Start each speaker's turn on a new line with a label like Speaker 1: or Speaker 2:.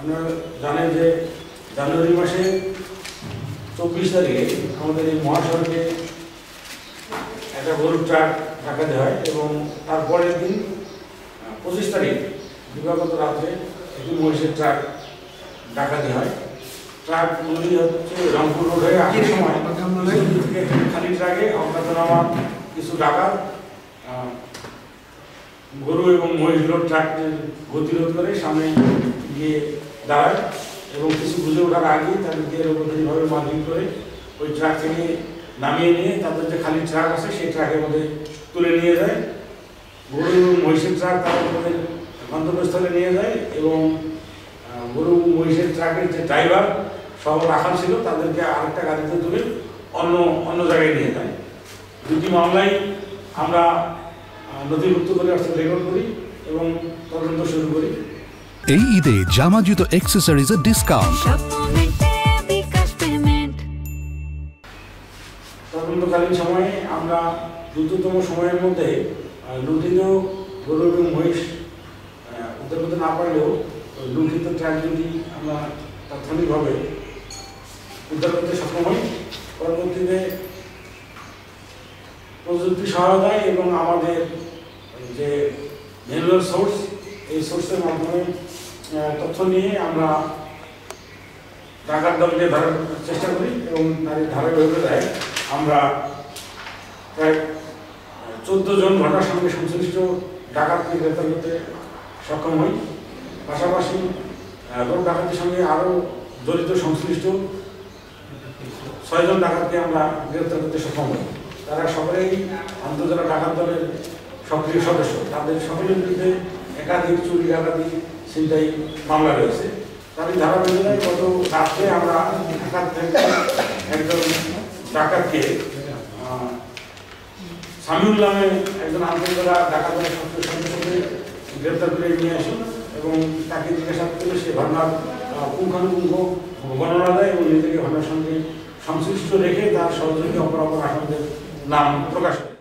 Speaker 1: আপনারা জানেন যে জানুয়ারি মাসে 24 তারিখে আমাদের এই মহাসড়কে একটা গরুর ট্রাক ডাকাতি হয় এবং তারপরের দিন 25 তারিখ দিবাগত রাত্রে একটি মহিষের ট্রাক ডাকাতি হয়। ট্রাকগুলি হচ্ছে রংপুর রোড হয়ে আসার সময় খালি ট্রাকে অজ্ঞাতনামা কিছু ডাকাত গরু এবং মহিষগুলোর ট্রাকটির গতিরোধ করে সামনে গিয়ে দাঁড়ায় এবং কিছু বুঝে ওঠার আগেই তাদেরকে এরকমভাবে মারপিট করে ওই ট্রাক থেকে নামিয়ে নিয়ে তাদের যে খালি ট্রাক আছে সেই ট্রাকের মধ্যে তুলে নিয়ে যায়। গরু এবং মহিষের ট্রাক তাদের গন্তব্যস্থলে নিয়ে যায় এবং গরু মহিষের ট্রাকের যে ড্রাইভার সব রাখাল ছিল তাদেরকে আরেকটা গাড়িতে তুলে অন্য জায়গায় নিয়ে যায়। দুটি মামলায় আমরা নথিভুক্ত করে রেকর্ড করি এবং তদন্ত শুরু করি।
Speaker 2: এই ঈদে জামা জুতো অ্যাক্সেসরিজের ডিসকাউন্ট।
Speaker 1: তদন্তকালীন সময়ে আমরা দ্রুততম সময়ের মধ্যে লুণ্ঠিত গরু এবং মহিষ উদ্ধার করতে না পারলেও লুণ্ঠিত ট্রাক দুটি আমরা তাৎক্ষণিকভাবে উদ্ধার করতে সক্ষম হই। পরবর্তীতে প্রযুক্তি সহায়তায় এবং আমাদের যে ম্যানুয়াল সোর্স এই সোর্সের মাধ্যমে তথ্য নিয়ে আমরা ডাকাত দলকে ধরার চেষ্টা করি এবং তার ধারাবাহিকতায় আমরা প্রায় 14 জন ঘটনার সঙ্গে সংশ্লিষ্ট ডাকাতকে গ্রেপ্তার করতে সক্ষম হই। পাশাপাশি গরু ডাকাতির সঙ্গে আরও জড়িত সংশ্লিষ্ট 6 জন ডাকাতকে আমরা গ্রেপ্তার করতে সক্ষম হই। তারা সকলেই আন্তর্জাতিক ডাকাত দলের সক্রিয় সদস্য। তাদের সকলের বিরুদ্ধে একাধিক চুরি ডাকাতি ছিনতাই মামলা রয়েছে। তারই ধারাবাহিকতায় গত রাত্রে আমরা ঢাকা থেকে একজন ডাকাতকে সামিউল নামে একজন আন্তর্জাতিক ডাকাত দলের সক্রিয় সদস্যকে গ্রেপ্তার করে নিয়ে আসি এবং তাকে জিজ্ঞাসাবাদ করে সে ঘটনার পুঙ্খানুপুঙ্খ বর্ণনা দেয় এবং নিজেকে ঘটনার সঙ্গে সংশ্লিষ্ট রেখে তার সহযোগী অপরাপর আসামিদের নাম প্রকাশ করে।